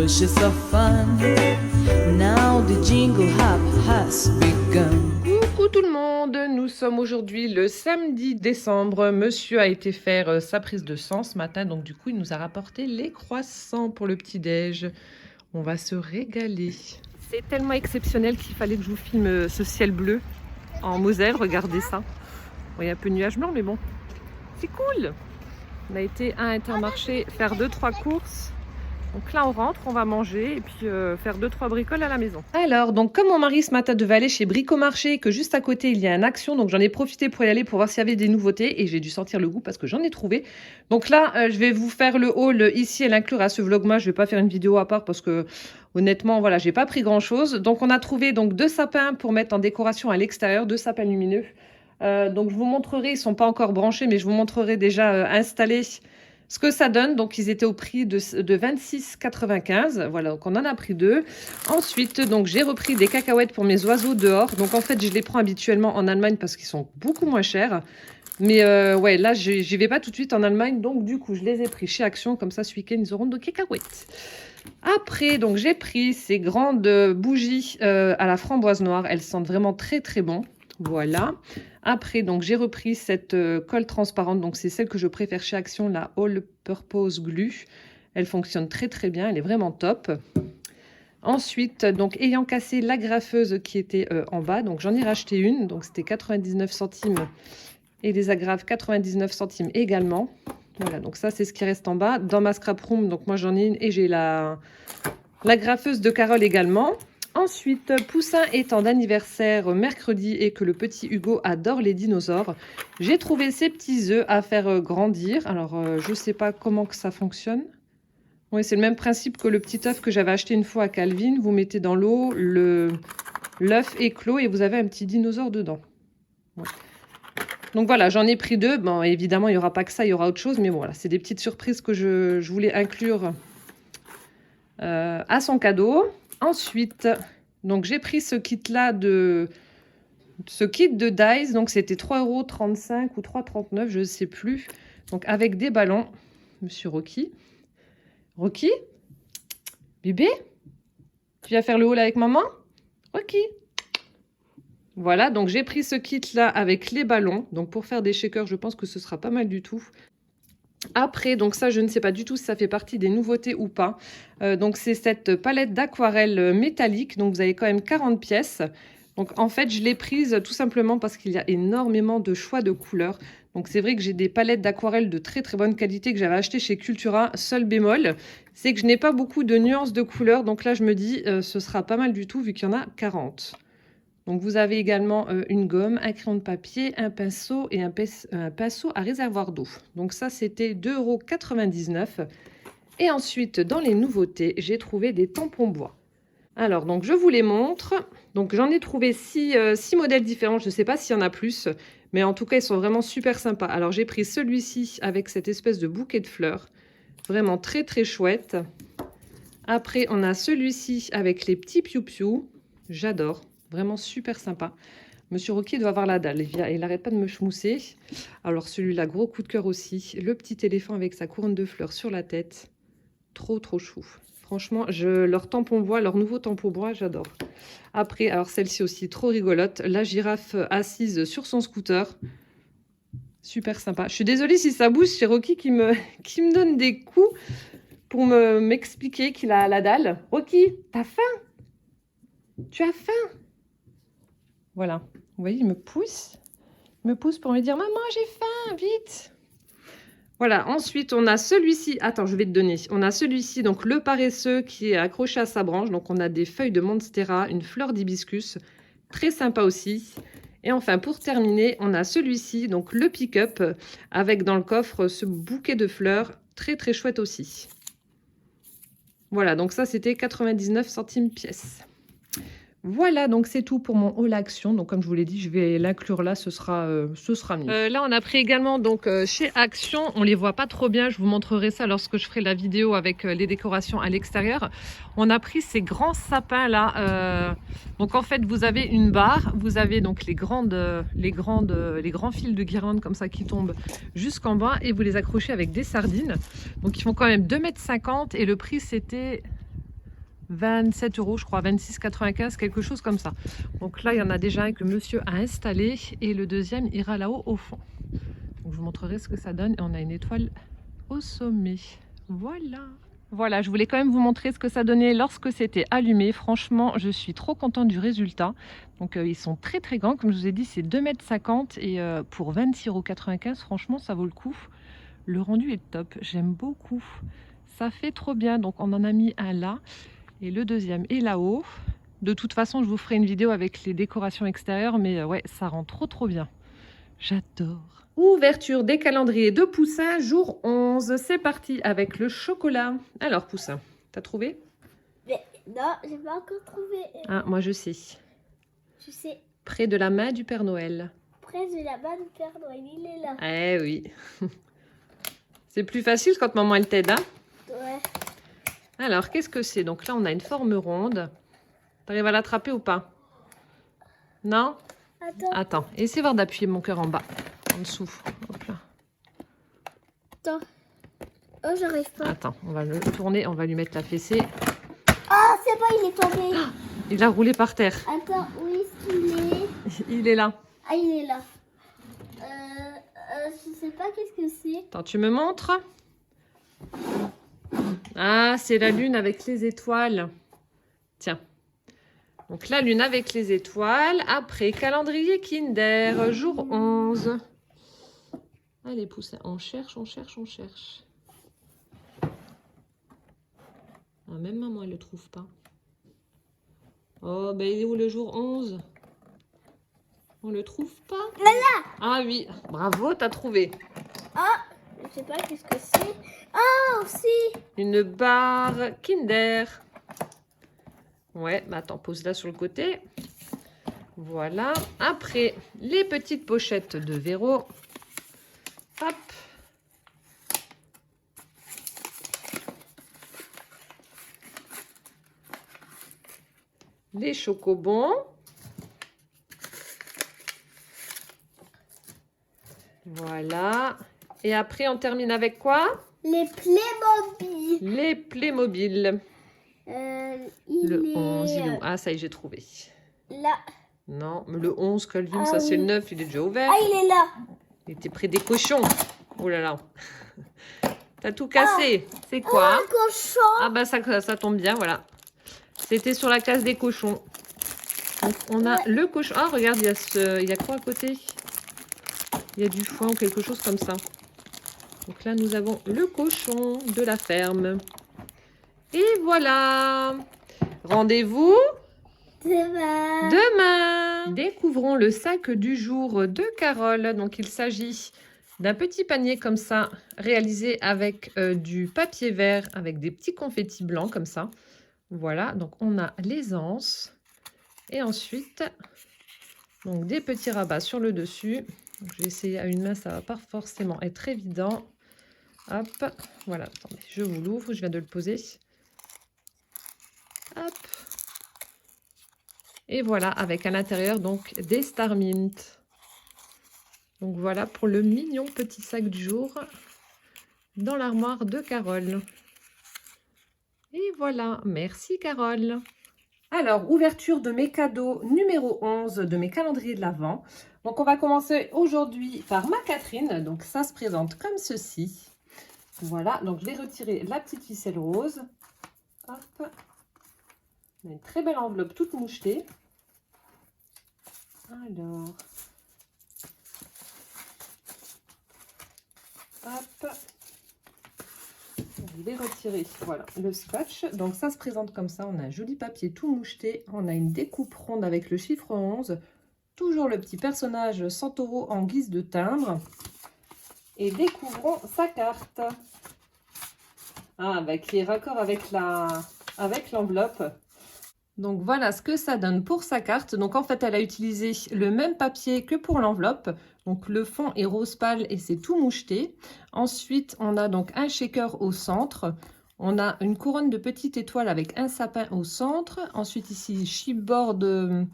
was just so fun. Now the jingle hop has begun. Coucou tout le monde, nous sommes aujourd'hui le samedi décembre. Monsieur a été faire sa prise de sang ce matin, donc du coup il nous a rapporté les croissants pour le petit-déj. On va se régaler. C'est tellement exceptionnel qu'il fallait que je vous filme ce ciel bleu en Moselle, regardez ça. Bon, il y a un peu de nuages blancs mais bon, c'est cool. On a été à Intermarché faire 2-3 courses. Donc là on rentre, on va manger et puis faire 2-3 bricoles à la maison. Alors donc comme mon mari ce matin devait aller chez Bricomarché et que juste à côté il y a un Action, donc j'en ai profité pour y aller pour voir s'il y avait des nouveautés et j'ai dû sentir le goût parce que j'en ai trouvé. Donc là je vais vous faire le haul ici et l'inclure à ce vlogmas. Je vais pas faire une vidéo à part parce que honnêtement voilà j'ai pas pris grand chose. Donc on a trouvé donc 2 sapins pour mettre en décoration à l'extérieur, 2 sapins lumineux. Donc je vous montrerai, ils sont pas encore branchés mais je vous montrerai déjà installés ce que ça donne. Donc ils étaient au prix de 26,95 €. Voilà, donc on en a pris 2. Ensuite donc j'ai repris des cacahuètes pour mes oiseaux dehors. Donc en fait je les prends habituellement en Allemagne parce qu'ils sont beaucoup moins chers. Mais ouais là j'y vais pas tout de suite en Allemagne, donc du coup je les ai pris chez Action, comme ça ce week-end ils auront de cacahuètes. Après donc j'ai pris ces grandes bougies à la framboise noire, elles sentent vraiment très très bon. Voilà. Après, donc j'ai repris cette colle transparente. Donc c'est celle que je préfère chez Action, la All Purpose Glue. Elle fonctionne très très bien. Elle est vraiment top. Ensuite, donc ayant cassé la graffeuse qui était en bas, donc j'en ai racheté une. Donc c'était 99 centimes et les agrafes 99 centimes également. Voilà, donc ça c'est ce qui reste en bas. Dans ma scrap room, donc moi j'en ai une et j'ai la graffeuse de Carole également. Ensuite, Poussin étant d'anniversaire mercredi et que le petit Hugo adore les dinosaures, j'ai trouvé ces petits œufs à faire grandir. Alors, je ne sais pas comment que ça fonctionne. Oui, c'est le même principe que le petit œuf que j'avais acheté une fois à Calvin. Vous mettez dans l'eau, l'œuf éclos et vous avez un petit dinosaure dedans. Ouais. Donc voilà, j'en ai pris 2. Bon, évidemment, il n'y aura pas que ça, il y aura autre chose. Mais bon, voilà, c'est des petites surprises que je voulais inclure à son cadeau. Ensuite, donc j'ai pris ce kit-là ce kit de Dice, donc c'était 3,35 € ou 3,39 €, je ne sais plus. Donc avec des ballons, Monsieur Rocky. Rocky, bébé, tu viens faire le haul avec maman? Rocky. Voilà, donc j'ai pris ce kit-là avec les ballons. Donc pour faire des shakers, je pense que ce sera pas mal du tout. Après, donc ça, je ne sais pas du tout si ça fait partie des nouveautés ou pas. Donc c'est cette palette d'aquarelle métallique. Donc vous avez quand même 40 pièces. Donc en fait, je l'ai prise tout simplement parce qu'il y a énormément de choix de couleurs. Donc c'est vrai que j'ai des palettes d'aquarelle de très très bonne qualité que j'avais achetées chez Cultura. Seul bémol, c'est que je n'ai pas beaucoup de nuances de couleurs. Donc là, je me dis, ce sera pas mal du tout vu qu'il y en a 40. Donc vous avez également une gomme, un crayon de papier, un pinceau et un pinceau à réservoir d'eau. Donc ça, c'était 2,99 €. Et ensuite, dans les nouveautés, j'ai trouvé des tampons bois. Alors, donc je vous les montre. Donc j'en ai trouvé 6 modèles différents. Je ne sais pas s'il y en a plus, mais en tout cas, ils sont vraiment super sympas. Alors j'ai pris celui-ci avec cette espèce de bouquet de fleurs. Vraiment très très chouette. Après, on a celui-ci avec les petits piou-piou. J'adore. Vraiment super sympa. Monsieur Rocky doit avoir la dalle. Il n'arrête pas de me chmousser. Alors celui-là, gros coup de cœur aussi. Le petit éléphant avec sa couronne de fleurs sur la tête. Trop trop chou. Franchement, leur tampon bois, leur nouveau tampon bois, j'adore. Après, alors celle-ci aussi, trop rigolote. La girafe assise sur son scooter. Super sympa. Je suis désolée si ça bouge. C'est Rocky qui me donne des coups pour m'expliquer qu'il a la dalle. Rocky, t'as faim? Tu as faim? Voilà, vous voyez, il me pousse pour me dire « Maman, j'ai faim, vite !» Voilà, ensuite, on a celui-ci. Attends, je vais te donner. On a celui-ci, donc le paresseux qui est accroché à sa branche. Donc, on a des feuilles de monstera, une fleur d'hibiscus. Très sympa aussi. Et enfin, pour terminer, on a celui-ci, donc le pick-up, avec dans le coffre ce bouquet de fleurs. Très, très chouette aussi. Voilà, donc ça, c'était 99 centimes pièce. Voilà, donc c'est tout pour mon haul Action. Donc comme je vous l'ai dit, je vais l'inclure là, ce sera mieux. Là, on a pris également donc chez Action. On les voit pas trop bien. Je vous montrerai ça lorsque je ferai la vidéo avec les décorations à l'extérieur. On a pris ces grands sapins là. Donc en fait, vous avez une barre, vous avez donc les grands fils de guirlande comme ça qui tombent jusqu'en bas et vous les accrochez avec des sardines. Donc ils font quand même 2,50 m et le prix c'était 27 euros, je crois, 26,95, quelque chose comme ça. Donc là, il y en a déjà un que monsieur a installé et le deuxième ira là-haut au fond. Donc je vous montrerai ce que ça donne et on a une étoile au sommet. Voilà. Voilà, je voulais quand même vous montrer ce que ça donnait lorsque c'était allumé. Franchement, je suis trop contente du résultat. Donc ils sont très très grands, comme je vous ai dit, c'est 2,50 m et pour 26,95 €, franchement, ça vaut le coup. Le rendu est top, j'aime beaucoup. Ça fait trop bien, donc on en a mis un là et le deuxième est là-haut. De toute façon, je vous ferai une vidéo avec les décorations extérieures, mais ouais, ça rend trop bien. J'adore. Ouverture des calendriers de Poussin, jour 11. C'est parti avec le chocolat. Alors, Poussin, t'as trouvé? Mais non, j'ai pas encore trouvé. Ah, moi je sais. Je sais, Près de la main du Père Noël. près de la main du Père Noël, il est là. Eh oui. C'est plus facile quand maman elle t'aide, hein? Ouais. Alors, qu'est-ce que c'est? Donc là, on a une forme ronde. T'arrives à l'attraper ou pas? Non? Attends, Attends, essaie voir d'appuyer mon cœur en bas, en dessous. Hop là. attends. Oh, j'arrive pas. Attends, on va le tourner, on va lui mettre la fessée. Ah, c'est bon, il est tombé. Il a roulé par terre. Attends, où est-ce qu'il est? Il est là. Ah, il est là. Je sais pas qu'est-ce que c'est. Attends, tu me montres? Ah, c'est la lune avec les étoiles. Tiens. Donc la lune avec les étoiles. Après, calendrier Kinder, jour 11. Allez, Poussin, on cherche. Ah, même maman, elle le trouve pas. Oh, ben il est où le jour 11? On le trouve pas? Là. Ah oui, bravo, t'as trouvé. Ah, je sais pas qu'est-ce que c'est. Ah, si. Une barre Kinder. Ouais, bah attends, pose-la sur le côté. Voilà. Après, les petites pochettes de Véro. Hop. Les chocobons. Voilà. Et après, on termine avec quoi? Les Playmobil. Les Playmobil. Il Le est 11, il est où? Ah, ça y est, j'ai trouvé. là. Non, mais le 11, Calvin, Ah ça c'est le oui. 9, il est déjà ouvert. Ah, il est là. Il était près des cochons. Oh là là. T'as tout cassé. C'est quoi? Un cochon. Ah bah ça tombe bien, voilà. C'était sur la case des cochons. Donc on a le cochon. Ah regarde, il y a quoi à côté? Il y a du foin ou quelque chose comme ça. Donc là nous avons le cochon de la ferme. Et voilà. Rendez-vous Demain. demain. Découvrons le sac du jour de Carole. Donc il s'agit d'un petit panier comme ça, réalisé avec du papier vert, avec des petits confettis blancs comme ça. Voilà, donc on a les anses. Et ensuite, donc des petits rabats sur le dessus. Donc, je vais essayer à une main, ça va pas forcément être évident. Hop, voilà, attendez, je vous l'ouvre, je viens de le poser. Hop. Et voilà, avec à l'intérieur donc des Star Mint. Donc voilà pour le mignon petit sac du jour dans l'armoire de Carole. Et voilà, merci Carole. Alors, ouverture de mes cadeaux numéro 11 de mes calendriers de l'Avent. Donc on va commencer aujourd'hui par ma Catherine. Donc ça se présente comme ceci. Voilà, donc je vais retirer la petite ficelle rose. Hop. On a une très belle enveloppe toute mouchetée. Alors, hop, je vais retirer, voilà, le scotch. Donc ça se présente comme ça, on a un joli papier tout moucheté, on a une découpe ronde avec le chiffre 11, toujours le petit personnage Santoro en guise de timbre. Et découvrons sa carte. Ah, bah, qui est raccord avec l'enveloppe. Donc voilà ce que ça donne pour sa carte. Donc en fait, elle a utilisé le même papier que pour l'enveloppe. Donc le fond est rose pâle et c'est tout moucheté. Ensuite, on a donc un shaker au centre. On a une couronne de petites étoiles avec un sapin au centre. Ensuite ici, chipboard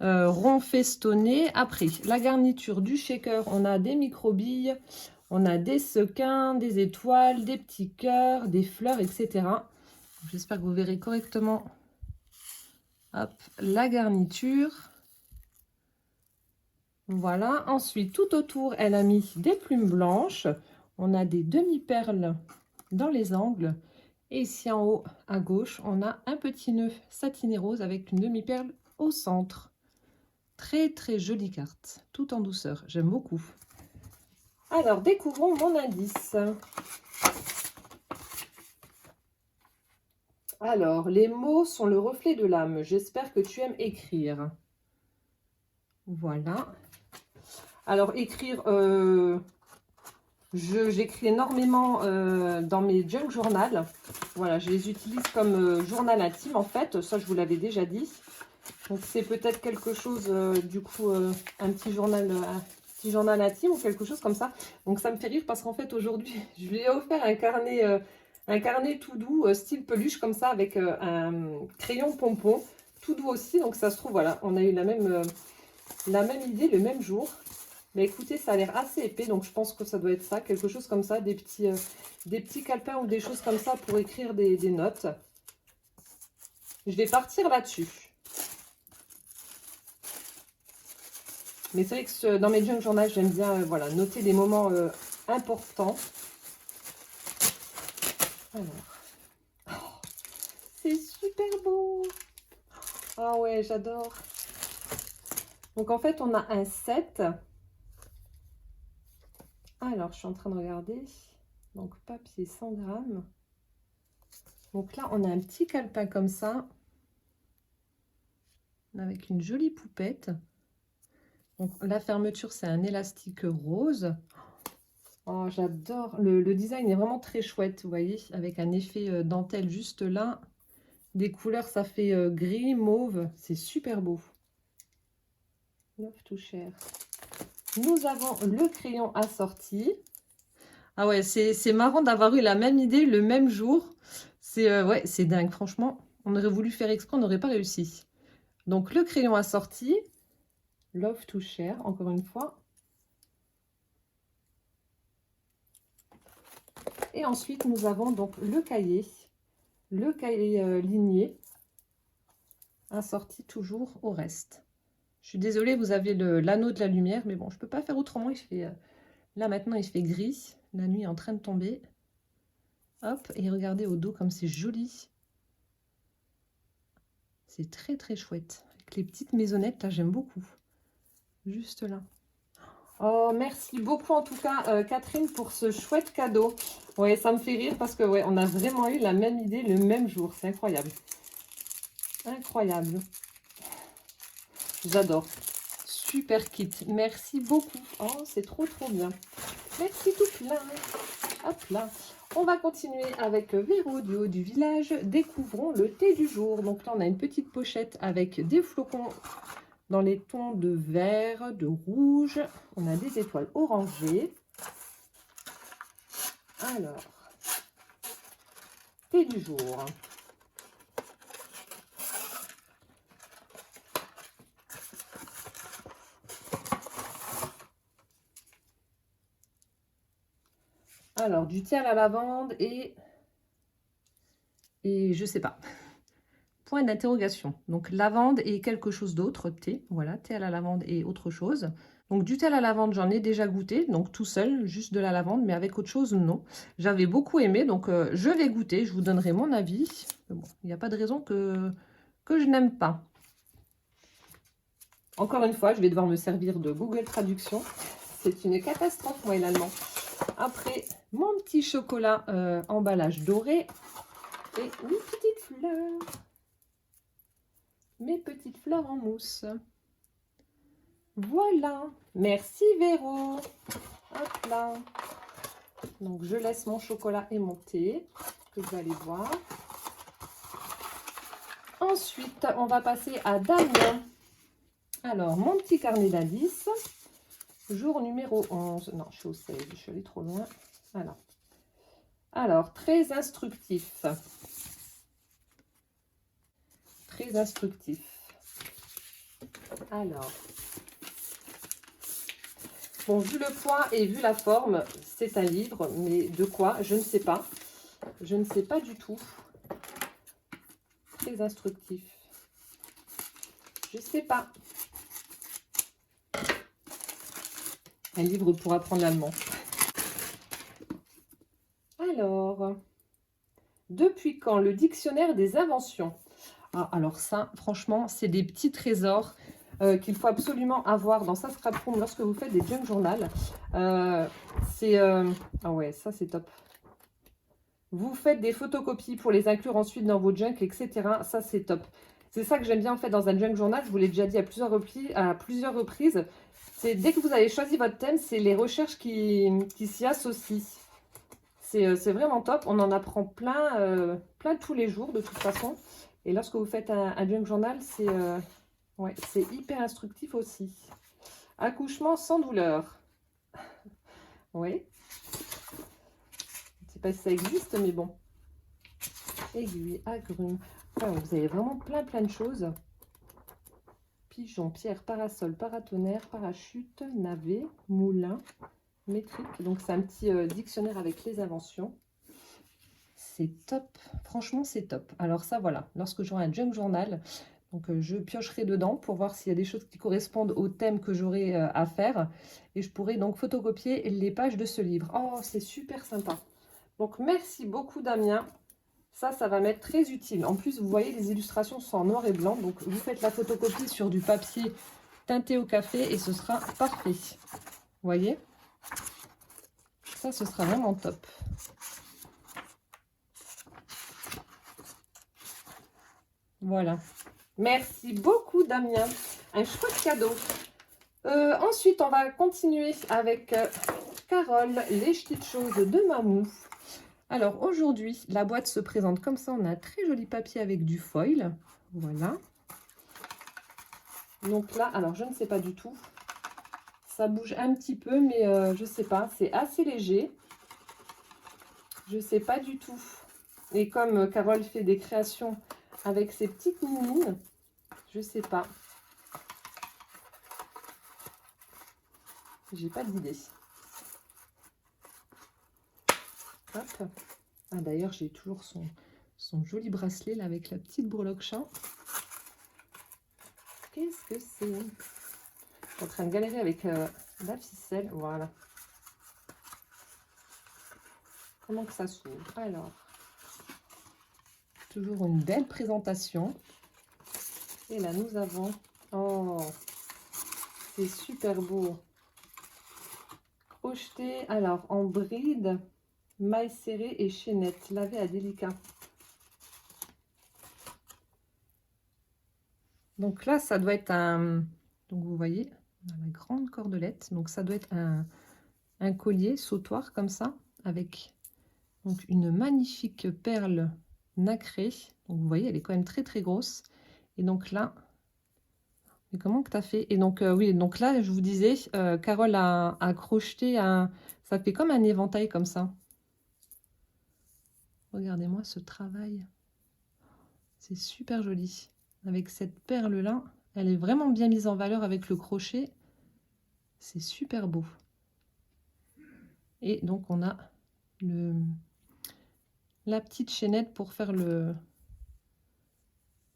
rond festonné. Après, la garniture du shaker, on a des micro-billes, on a des sequins, des étoiles, des petits cœurs, des fleurs, etc. J'espère que vous verrez correctement. Hop, la garniture. Voilà. Ensuite, tout autour, elle a mis des plumes blanches. On a des demi-perles dans les angles. Et ici en haut, à gauche, on a un petit nœud satiné rose avec une demi-perle au centre. Très, très jolie carte. Tout en douceur. J'aime beaucoup. Alors, découvrons mon indice. Alors, les mots sont le reflet de l'âme. J'espère que tu aimes écrire. Voilà. Alors, écrire, j'écris énormément dans mes junk journal. Voilà, je les utilise comme journal intime, en fait. Ça, je vous l'avais déjà dit. Donc, c'est peut-être quelque chose, du coup, un petit journal intime ou quelque chose comme ça. Donc, ça me fait rire parce qu'en fait, aujourd'hui, je lui ai offert un carnet tout doux, style peluche, comme ça, avec un crayon pompon. Tout doux aussi. Donc, ça se trouve, voilà, on a eu la même idée le même jour. Mais écoutez, ça a l'air assez épais, donc je pense que ça doit être ça, quelque chose comme ça, des petits calepins ou des choses comme ça pour écrire des notes. Je vais partir là-dessus. Mais c'est vrai que dans mes junk journal, j'aime bien voilà, noter des moments importants. Alors, oh, c'est super beau. Ah ouais, j'adore. Donc en fait, on a un 7. Alors, je suis en train de regarder. Donc, papier 100 grammes. Donc là, on a un petit calepin comme ça. Avec une jolie poupette. Donc, la fermeture, c'est un élastique rose. Oh, j'adore. Le design est vraiment très chouette, vous voyez, avec un effet dentelle juste là. Des couleurs, ça fait gris, mauve. C'est super beau. Love to share. Nous avons le crayon assorti. Ah ouais, c'est marrant d'avoir eu la même idée le même jour. Ouais, c'est dingue, franchement. On aurait voulu faire exprès, on n'aurait pas réussi. Donc, le crayon assorti. Love to share, encore une fois. Et ensuite, nous avons donc le cahier ligné, assorti toujours au reste. Je suis désolée, vous avez l'anneau de la lumière, mais bon, je ne peux pas faire autrement. Il fait, là, maintenant, il fait gris. La nuit est en train de tomber. Hop, et regardez au dos comme c'est joli. C'est très, très chouette. Avec les petites maisonnettes, là, j'aime beaucoup. Juste là. Oh, merci beaucoup en tout cas, Catherine, pour ce chouette cadeau. Ouais, ça me fait rire parce que ouais, on a vraiment eu la même idée le même jour. C'est incroyable. Incroyable. J'adore. Super kit. Merci beaucoup. Oh, c'est trop, trop bien. Merci tout plein. Hop là. On va continuer avec Véro du haut du village. Découvrons le thé du jour. Donc là, on a une petite pochette avec des flocons dans les tons de vert, de rouge. On a des étoiles orangées. Alors, thé du jour. Alors, du thé à la lavande et je sais pas. Point d'interrogation. Donc, lavande et quelque chose d'autre, thé. Voilà, thé à la lavande et autre chose. Donc, du thé à la lavande, j'en ai déjà goûté. Donc, tout seul, juste de la lavande, mais avec autre chose, non. J'avais beaucoup aimé, donc je vais goûter. Je vous donnerai mon avis. Bon, il n'y a pas de raison que je n'aime pas. Encore une fois, je vais devoir me servir de Google Traduction. C'est une catastrophe, moi et l'allemand. Après, mon petit chocolat emballage doré. Et une petite fleur. Mes petites fleurs en mousse. Voilà. Merci Véro. Hop là. Donc, je laisse mon chocolat et mon thé, que vous allez voir. Ensuite, on va passer à Damien. Alors, mon petit carnet d'indices. Jour numéro 11. Non, je suis au 16, je suis allée trop loin. Alors, très instructif. Très instructif. Alors, bon, vu le poids et vu la forme, c'est un livre, mais de quoi? Je ne sais pas. Je ne sais pas du tout. très instructif. Je sais pas. Un livre pour apprendre l'allemand. Alors, depuis quand le dictionnaire des inventions? Ah, alors ça, franchement, c'est des petits trésors qu'il faut absolument avoir dans sa scraproom lorsque vous faites des junk journal. Ah ouais, ça c'est top. Vous faites des photocopies pour les inclure ensuite dans vos junk, etc. Ça c'est top. C'est ça que j'aime bien en fait dans un junk journal. Je vous l'ai déjà dit à plusieurs reprises. C'est dès que vous avez choisi votre thème, c'est les recherches qui s'y associent. C'est vraiment top. On en apprend plein tous les jours de toute façon. Et lorsque vous faites un junk journal, c'est hyper instructif aussi. Accouchement sans douleur. Oui. Je ne sais pas si ça existe, mais bon. Aiguille, agrumes. Enfin, vous avez vraiment plein de choses. Pigeon, pierre, parasol, paratonnerre, parachute, navet, moulin, métrique. Donc c'est un petit dictionnaire avec les inventions. C'est top. Franchement, c'est top. Alors ça, voilà. Lorsque j'aurai un junk journal, donc je piocherai dedans pour voir s'il y a des choses qui correspondent au thème que j'aurai à faire. Et je pourrai donc photocopier les pages de ce livre. Oh, c'est super sympa. Donc merci beaucoup Damien. Ça va m'être très utile. En plus, vous voyez, les illustrations sont en noir et blanc. Donc vous faites la photocopie sur du papier teinté au café et ce sera parfait. Vous voyez? Ça, ce sera vraiment top. Voilà. Merci beaucoup, Damien. Un chouette cadeau. Ensuite, on va continuer avec Carole, les petites choses de Mamou. Alors, aujourd'hui, la boîte se présente comme ça. On a un très joli papier avec du foil. Voilà. Donc là, alors, je ne sais pas du tout. Ça bouge un petit peu, mais je ne sais pas. C'est assez léger. Je ne sais pas du tout. Et comme Carole fait des créations avec ses petites mimines, je sais pas. J'ai pas d'idée. Hop. Ah d'ailleurs, j'ai toujours son joli bracelet là avec la petite breloque chat. Qu'est-ce que c'est? Je suis en train de galérer avec la ficelle. Voilà. Comment que ça s'ouvre? Alors, toujours une belle présentation. Et là, nous avons... Oh, c'est super beau. Crocheté, alors, en bride, maille serrée et chaînette, lavé à délicat. Donc là, ça doit être un... Donc vous voyez, on a la grande cordelette. Donc ça doit être un collier sautoir comme ça, avec donc une magnifique perle nacrée. Donc vous voyez, elle est quand même très grosse. Et donc là, mais comment que tu as fait? Et donc oui, donc là, je vous disais, Carole a crocheté ça fait comme un éventail comme ça. Regardez-moi ce travail. C'est super joli. Avec cette perle-là, elle est vraiment bien mise en valeur avec le crochet. C'est super beau. Et donc, on a la petite chaînette pour faire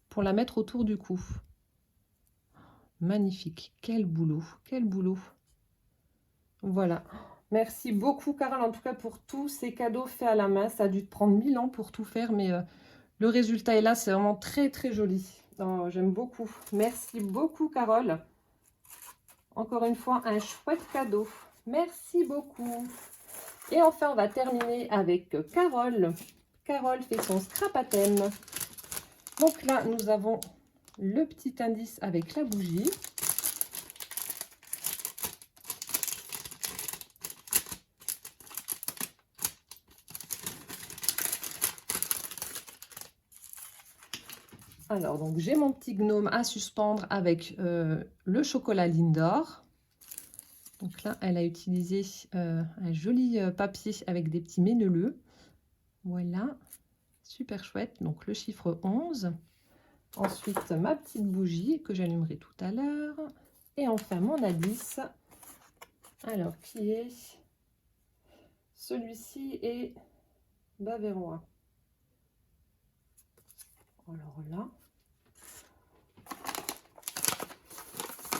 pour la mettre autour du cou. Magnifique. Quel boulot. Quel boulot. Voilà. Merci beaucoup, Carole, en tout cas, pour tous ces cadeaux faits à la main. Ça a dû te prendre 1000 ans pour tout faire, mais le résultat est là. C'est vraiment très joli. Oh, j'aime beaucoup. Merci beaucoup, Carole. Encore une fois, un chouette cadeau. Merci beaucoup. Et enfin, on va terminer avec Carole. Carole fait son scrap à thème. Donc là, nous avons le petit indice avec la bougie. Alors, donc j'ai mon petit gnome à suspendre avec le chocolat Lindor. Donc là, elle a utilisé un joli papier avec des petits méneleux. Voilà, super chouette. Donc le chiffre 11. Ensuite, ma petite bougie que j'allumerai tout à l'heure. Et enfin, mon indice. Alors, qui est... Celui-ci est Bavérois. Alors là.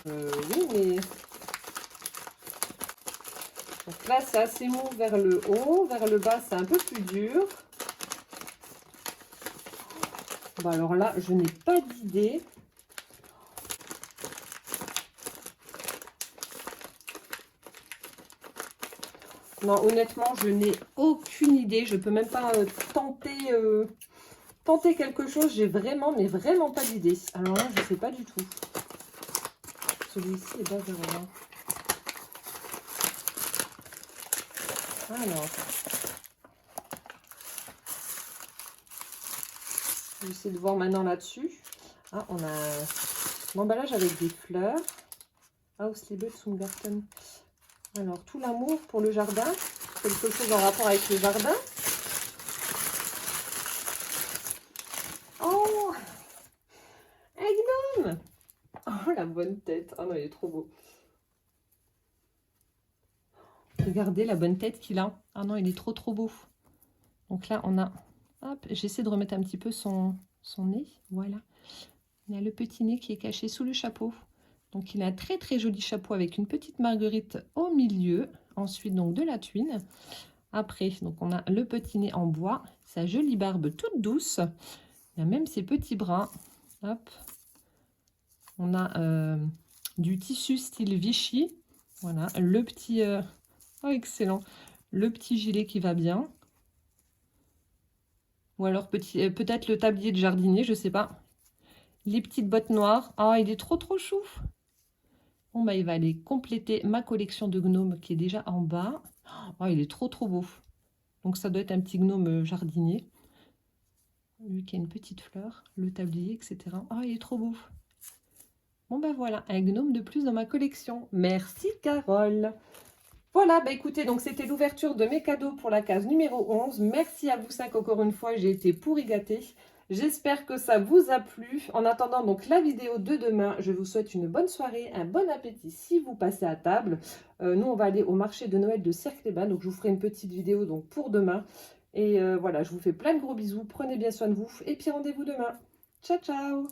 Oui, mais... Donc là, c'est assez mou vers le haut. Vers le bas, c'est un peu plus dur. Bon, alors là, je n'ai pas d'idée. Non, honnêtement, je n'ai aucune idée. Je peux même pas tenter quelque chose. J'ai vraiment, mais vraiment pas d'idée. Alors là, je ne sais pas du tout. Celui-ci est bas vers là. Alors, je vais essayer de voir maintenant là-dessus. Ah, on a un emballage avec des fleurs. Ausliebe zum Garten. Alors, tout l'amour pour le jardin. Quelque chose en rapport avec le jardin. Oh, un gnome. Oh, la bonne tête. Oh non, il est trop beau. Regardez la bonne tête qu'il a. Ah non, il est trop beau. Donc là, on a... Hop, j'essaie de remettre un petit peu son nez. Voilà. Il y a le petit nez qui est caché sous le chapeau. Donc, il a un très joli chapeau avec une petite marguerite au milieu. Ensuite, donc, de la tuile. Après, donc, on a le petit nez en bois. Sa jolie barbe toute douce. Il y a même ses petits bras. Hop. On a du tissu style Vichy. Voilà. Le petit... Oh, excellent. Le petit gilet qui va bien. Ou alors peut-être le tablier de jardinier, je sais pas. Les petites bottes noires. Ah, il est trop chou. Bon, bah, il va aller compléter ma collection de gnomes qui est déjà en bas. Oh, il est trop beau. Donc, ça doit être un petit gnome jardinier. Lui qui a une petite fleur, le tablier, etc. Oh, il est trop beau. Bon, bah voilà, un gnome de plus dans ma collection. Merci, Carole. Voilà, bah écoutez, donc c'était l'ouverture de mes cadeaux pour la case numéro 11. Merci à vous 5 encore une fois, j'ai été pourri gâtée. J'espère que ça vous a plu. En attendant donc la vidéo de demain, je vous souhaite une bonne soirée, un bon appétit si vous passez à table. Nous, on va aller au marché de Noël de Cirque-les-Bains, donc je vous ferai une petite vidéo donc pour demain. Et voilà, je vous fais plein de gros bisous, prenez bien soin de vous et puis rendez-vous demain. Ciao, ciao!